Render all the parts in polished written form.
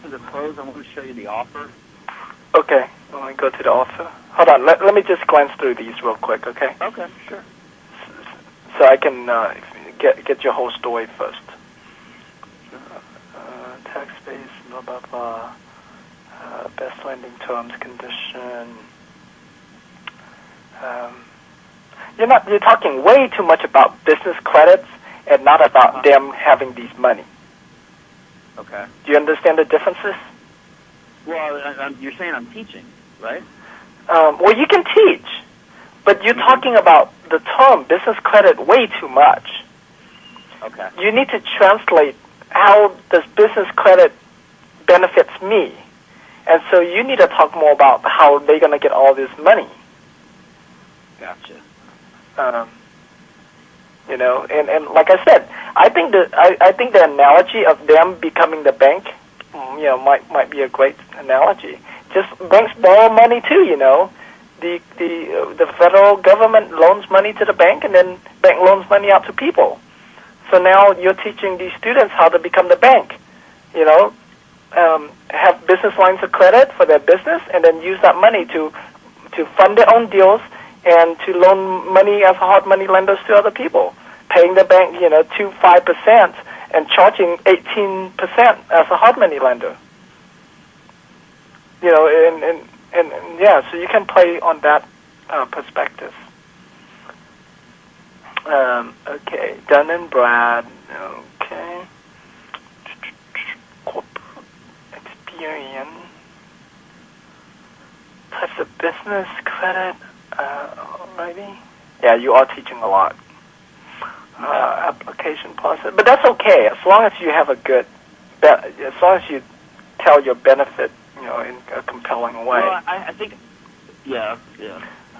classes are closed, I want to show you the offer. Okay. Let me go to the offer. Hold on. Let me just glance through these real quick, okay? Okay, sure. So I can get your whole story first. Tax base, blah, blah, blah. Best lending terms, condition. You're talking way too much about business credits and not about them having these money. Okay. Do you understand the differences? Well, you're saying I'm teaching, right? Well, you can teach, but you're talking about the term business credit way too much. Okay. You need to translate how does business credit benefits me. And so you need to talk more about how they're going to get all this money. Gotcha. And like I said, I think the analogy of them becoming the bank, might be a great analogy. Just banks borrow money too, The federal government loans money to the bank, and then bank loans money out to people. So now you're teaching these students how to become the bank. Have business lines of credit for their business, and then use that money to fund their own deals and to loan money as hard money lenders to other people, paying the bank, 5% and charging 18% as a hard money lender. And so you can play on that perspective. Okay, Dun and Brad. Okay. Corporate experience. Types of business credit. Alrighty. Yeah, you are teaching a lot. Application process, but that's okay as long as you have as long as you tell your benefit, in a compelling way. Well, I think, yeah.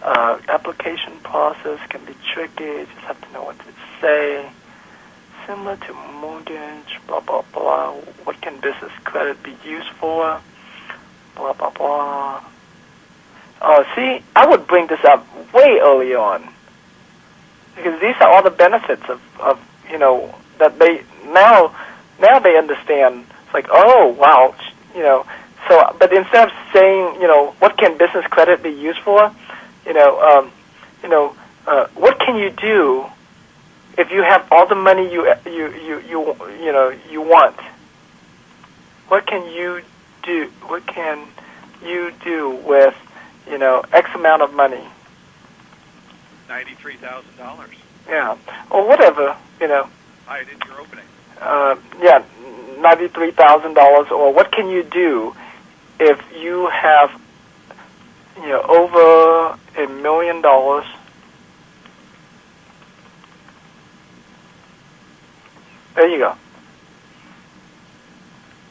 Application process can be tricky. You just have to know what to say. Similar to mortgage, blah, blah, blah. What can business credit be used for? Blah, blah, blah. Oh, see, I would bring this up way early on. Because these are all the benefits of that they, now they understand. It's like, oh, wow, So, but instead of saying, what can business credit be used for? What can you do if you have all the money you want? What can you do? What can you do with X amount of money? $93,000. Yeah, or whatever. I did your opening. $93,000. Or what can you do if you have over $1 million? There you go.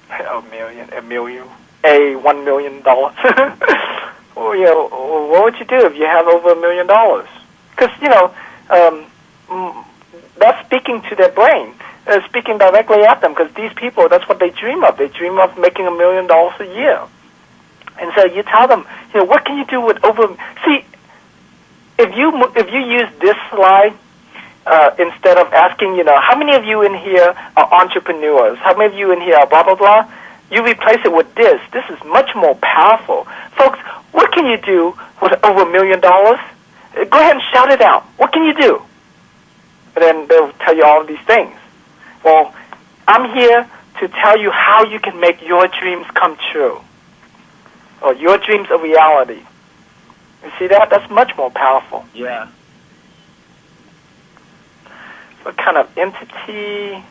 $1 million. Well, what would you do if you have over $1 million? Because that's speaking to their brain, speaking directly at them. Because these people, that's what they dream of. They dream of making $1 million a year. And so you tell them, what can you do with over? See, if you use this slide instead of asking, how many of you in here are entrepreneurs? How many of you in here are blah blah blah? You replace it with this. This is much more powerful, folks. What can you do with over $1 million? Go ahead and shout it out. What can you do? And then they'll tell you all of these things. Well, I'm here to tell you how you can make your dreams come true, or your dreams a reality. You see that? That's much more powerful. Yeah. What kind of entity?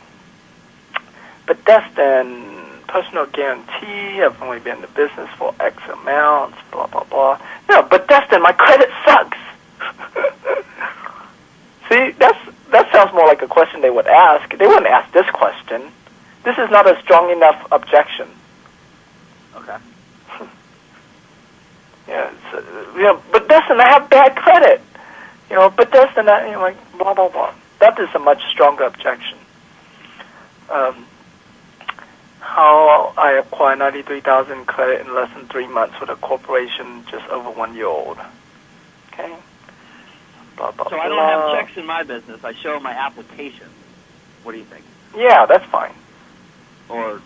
But that's then personal guarantee. I've only been in the business for X amounts, blah, blah, blah. No, but that's then my credit sucks. See, that sounds more like a question they would ask. They wouldn't ask this question. This is not a strong enough objection. Okay. Yeah, but Dustin, I have bad credit. But Dustin, like blah blah blah. That is a much stronger objection. How I acquire 93,000 credit in less than 3 months with a corporation just over 1 year old. Okay. Blah blah. So I don't have checks in my business. I show my application. What do you think? Yeah, that's fine. Or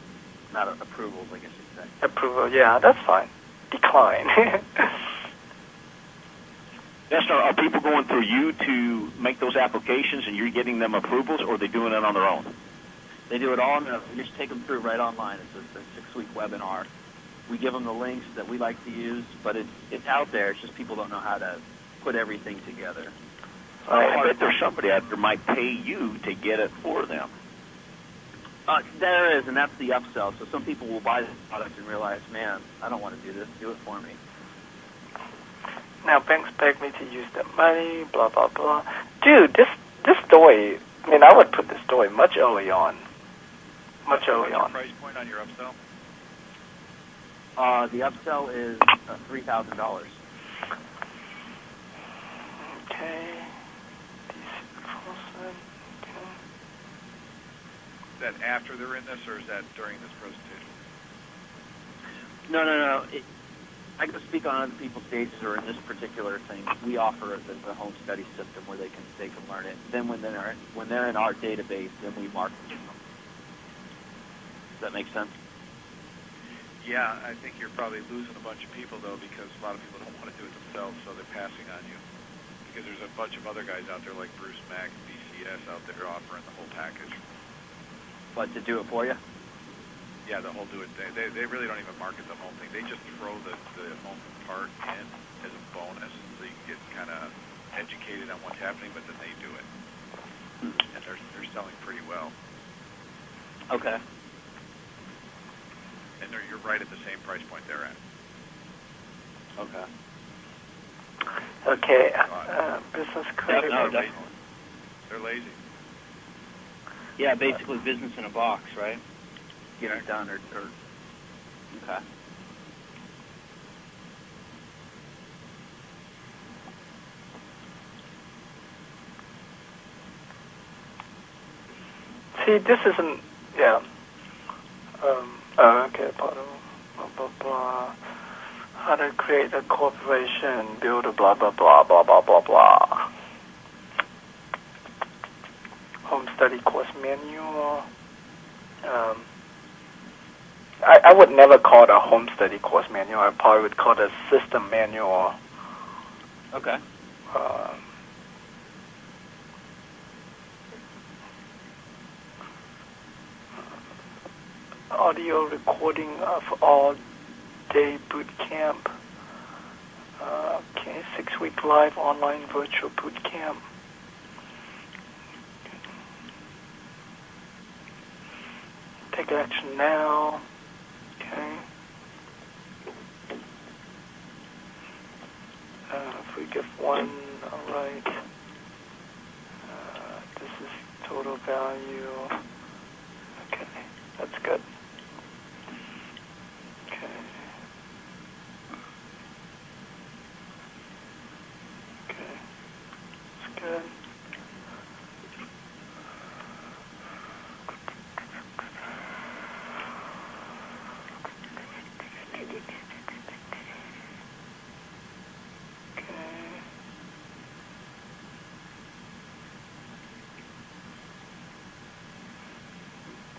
not approvals, I guess you'd say. Approval, yeah, that's fine. Decline. Yes, are people going through you to make those applications and you're getting them approvals, or are they doing it on their own? They do it all. We just take them through right online. It's a 6-week webinar. We give them the links that we like to use, but it's out there. It's just people don't know how to put everything together. I bet there's somebody out there might pay you to get it for them. There is, and that's the upsell. So some people will buy the product and realize, man, I don't want to do this. Do it for me. Now banks beg me to use the money, blah, blah, blah. Dude, this story, I mean, I would put this story much early on. Much early on. What's the price point on your upsell? The upsell is $3,000. Okay. Is that after they're in this, or is that during this presentation? No. I can speak on other people's stages or in this particular thing. We offer the home study system where they can learn it. Then when they're in our database, then we market them. Does that make sense? Yeah, I think you're probably losing a bunch of people, though, because a lot of people don't want to do it themselves, so they're passing on you. Because there's a bunch of other guys out there like Bruce Mack and BCS out there offering the whole package. What, to do it for you? Yeah, the whole do it thing. They really don't even market the home thing. They just throw the home part in as a bonus, so you can get kind of educated on what's happening, but then they do it. And they're selling pretty well. Okay. And you're right at the same price point they're at. Okay. Okay, business credit. No, definitely. They're lazy. Yeah, basically business in a box, right? Get it done, or okay. See, this isn't, yeah. Okay, blah, blah, blah. How to create a corporation, build a blah, blah, blah, blah, blah, blah, blah. Home study course manual. I would never call it a home study course manual. I probably would call it a system manual. Okay. Audio recording of all-day boot camp. Okay, 6-week live online virtual boot camp. Take action now. Okay. If we give one, all right. This is total value. Okay, that's good. Okay. Okay, that's good.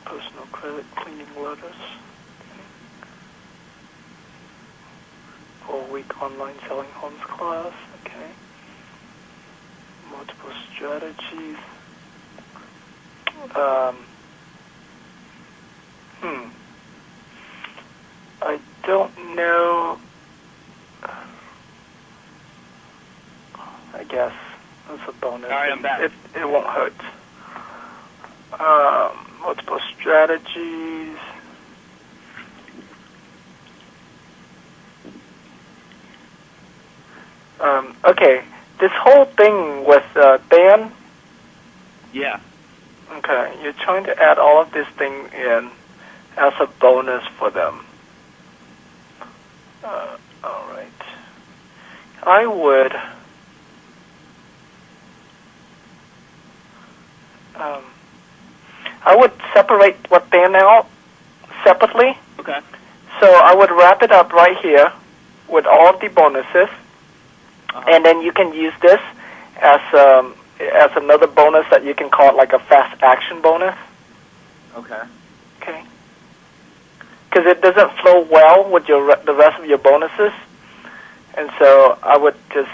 Personal credit cleaning letters. 4-week online selling homes class. Okay. Multiple strategies. I don't know. I guess that's a bonus. All right, I'm back. It won't hurt. Multiple strategies. Okay, this whole thing with Dan. Yeah. Okay, you're trying to add all of this thing in as a bonus for them. All right. I would separate what they're now separately. Okay. So I would wrap it up right here with all of the bonuses, and then you can use this as another bonus that you can call it like a fast action bonus. Okay. Okay. because it doesn't flow well with the rest of your bonuses, and so I would just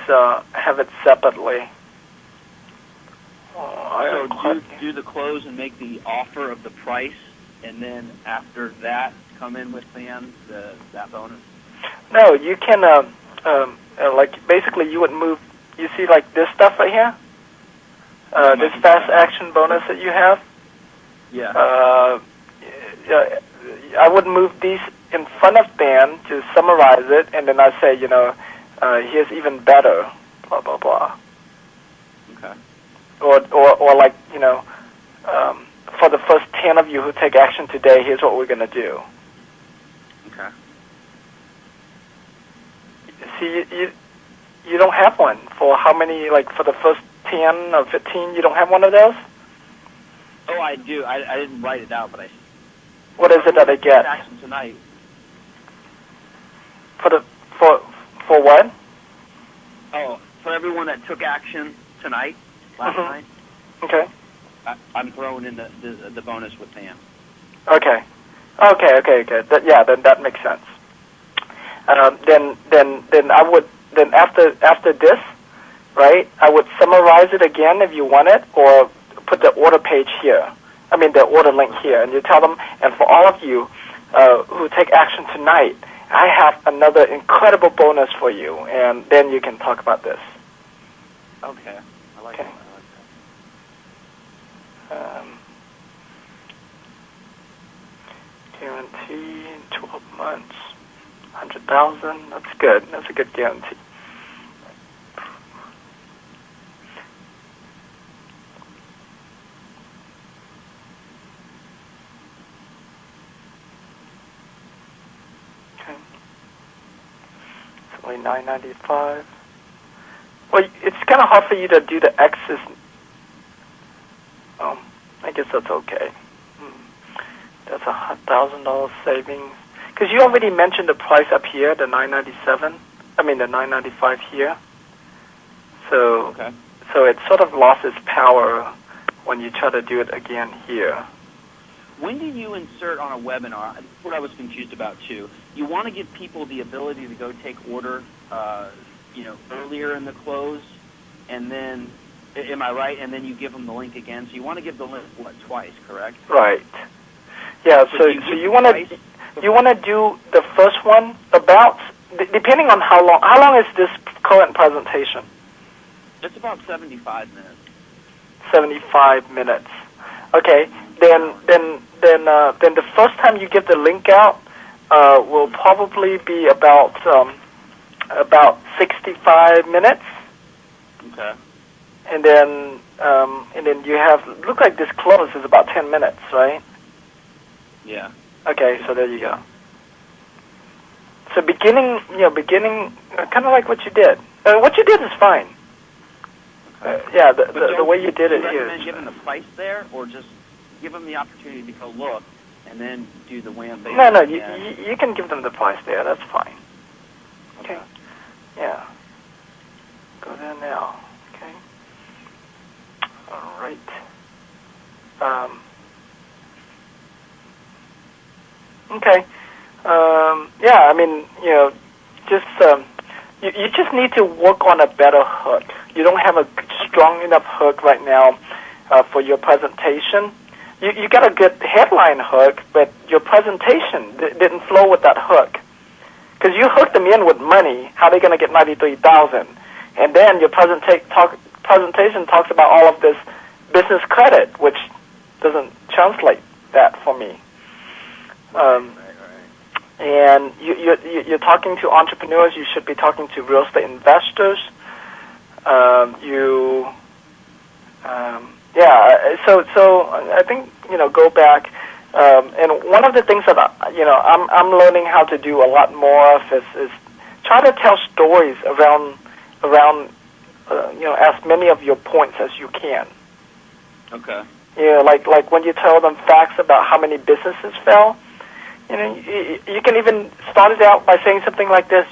have it separately. So do the close and make the offer of the price, and then after that come in with fans that bonus. No, you can like basically you would move. You see like this stuff right here, this fast action bonus that you have. Yeah. I would move these in front of Dan to summarize it, and then I say, here's even better, blah blah blah. Okay. Or like for the first 10 of you who take action today, here's what we're going to do. Okay. See, you don't have one for how many? Like for the first 10 or 15, you don't have one of those. Oh, I do. I didn't write it out, but I. What is it that I get? Action tonight. For what? Oh, for everyone that took action tonight, last night. Okay. I'm throwing in the bonus with Pam. Okay. Then that makes sense. Then I would after this, right? I would summarize it again if you want it, or put the order page here. I mean the order link here, and you tell them. And for all of you who take action tonight, I have another incredible bonus for you, and then you can talk about this. Okay. I like Okay. that. Guarantee 12 months, 100,000. That's good. That's a good guarantee. Okay. It's only $9.95. Well, it's kind of hard for you to do the X's. I guess that's okay. That's $1,000 savings. Because you already mentioned the price up here, the $9.97. I mean the $9.95 here. So, Okay. So it sort of lost its power when you try to do it again here. When do you insert on a webinar? That's what I was confused about too. You want to give people the ability to go take order, earlier in the close, and then, am I right? And then you give them the link again. So you want to give the link twice, correct? Right. Yeah. So you want to do the first one about depending on how long. How long is this current presentation? It's about 75 minutes. 75 minutes. Okay. Then the first time you give the link out will probably be about 65 minutes. Okay. And then you have look like this close is about 10 minutes, right? Yeah. Okay, so there you go. So beginning, kind of like what you did. What you did is fine. Yeah, the way you did it here. Do you is. recommend giving the price there, or just give them the opportunity to go look and then do the WAM base? No, you can give them the price there. That's fine. Okay. Yeah. Go there now. Okay. All right. Okay. Yeah, I mean, just you just need to work on a better hook. You don't have a strong enough hook right now for your presentation. You got a good headline hook, but your presentation didn't flow with that hook. Because you hooked them in with money, how are they going to get $93,000? And then your presentation talks about all of this business credit, which doesn't translate that for me. And you're talking to entrepreneurs. You should be talking to real estate investors. So I think go back. And one of the things that I'm learning how to do a lot more of is try to tell stories around as many of your points as you can. Okay. Like when you tell them facts about how many businesses fell. You can even start it out by saying something like this.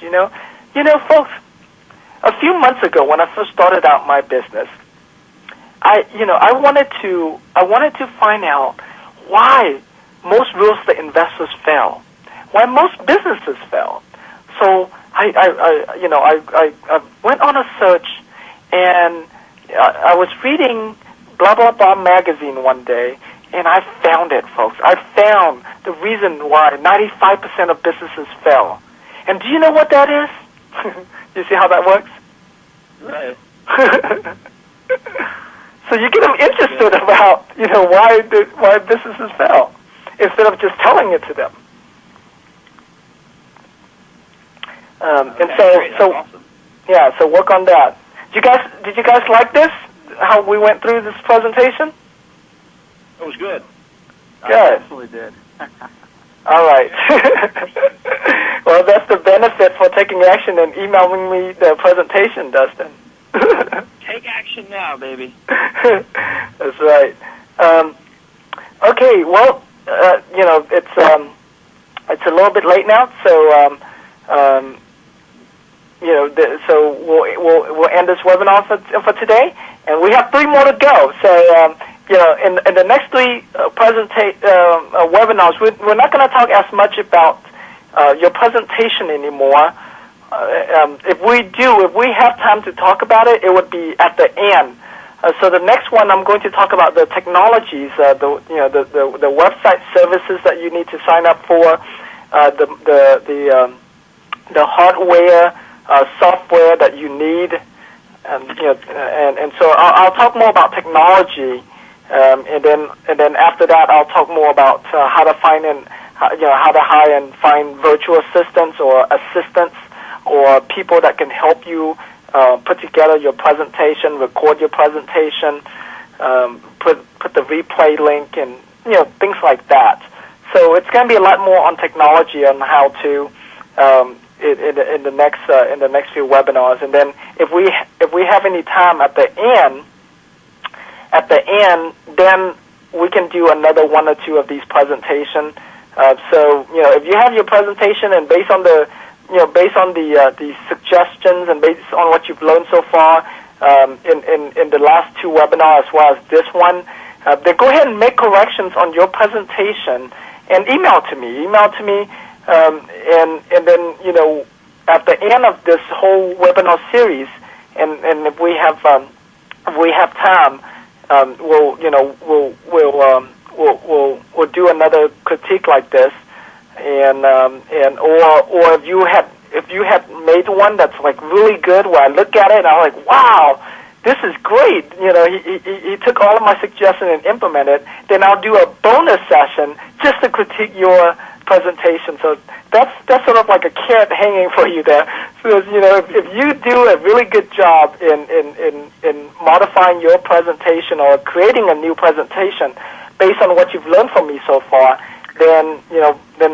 Folks, a few months ago when I first started out my business, I wanted to find out why most real estate investors fail. why most businesses fail. So I went on a search, and I was reading blah blah blah magazine one day, and I found it, folks. I found the reason why 95% of businesses fail. And do you know what that is? You see how that works? Right. So you get them interested about, why businesses fail, instead of just telling it to them. Awesome. Yeah. So work on that. Did you guys like this? How we went through this presentation? It was good. Good. I absolutely did. All right. Well, that's the benefit for taking action and emailing me the presentation, Dustin. Take action now, baby. That's right. Okay. Well, it's a little bit late now, so so we'll end this webinar for today, and we have 3 more to go. So in the next 3 webinars, we're not going to talk as much about your presentation anymore. If we have time to talk about it, it would be at the end. So the next one, I'm going to talk about the technologies, the website services that you need to sign up for, the hardware, software that you need, and so I'll talk more about technology, and then after that, I'll talk more about how to find how to hire and find virtual assistants or people that can help you put together your presentation, record your presentation, put the replay link, and things like that. So it's going to be a lot more on technology on how to in the next few webinars. And then if we have any time at the end, then we can do another 1 or 2 of these presentations. So if you have your presentation, and based on the suggestions and based on what you've learned so far in the last 2 webinars as well as this one, then go ahead and make corrections on your presentation and email to me. And then at the end of this whole webinar series, and if we have time, we'll do another critique like this, or if you had made one that's like really good, where I look at it and I'm like, wow, this is great. He took all of my suggestions and implemented. Then I'll do a bonus session just to critique your presentation. So that's sort of like a carrot hanging for you there. So if you do a really good job in modifying your presentation or creating a new presentation based on what you've learned from me so far, then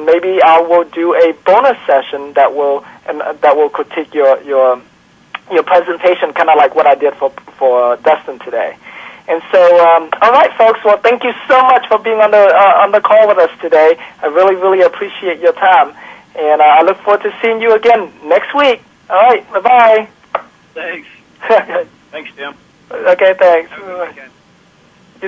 maybe I will do a bonus session that will critique your presentation, kind of like what I did for Dustin today. And so, all right, folks. Well, thank you so much for being on the call with us today. I really, really appreciate your time, and I look forward to seeing you again next week. All right, bye-bye. Thanks. Thanks, Tim. Okay, thanks. Have a good weekend.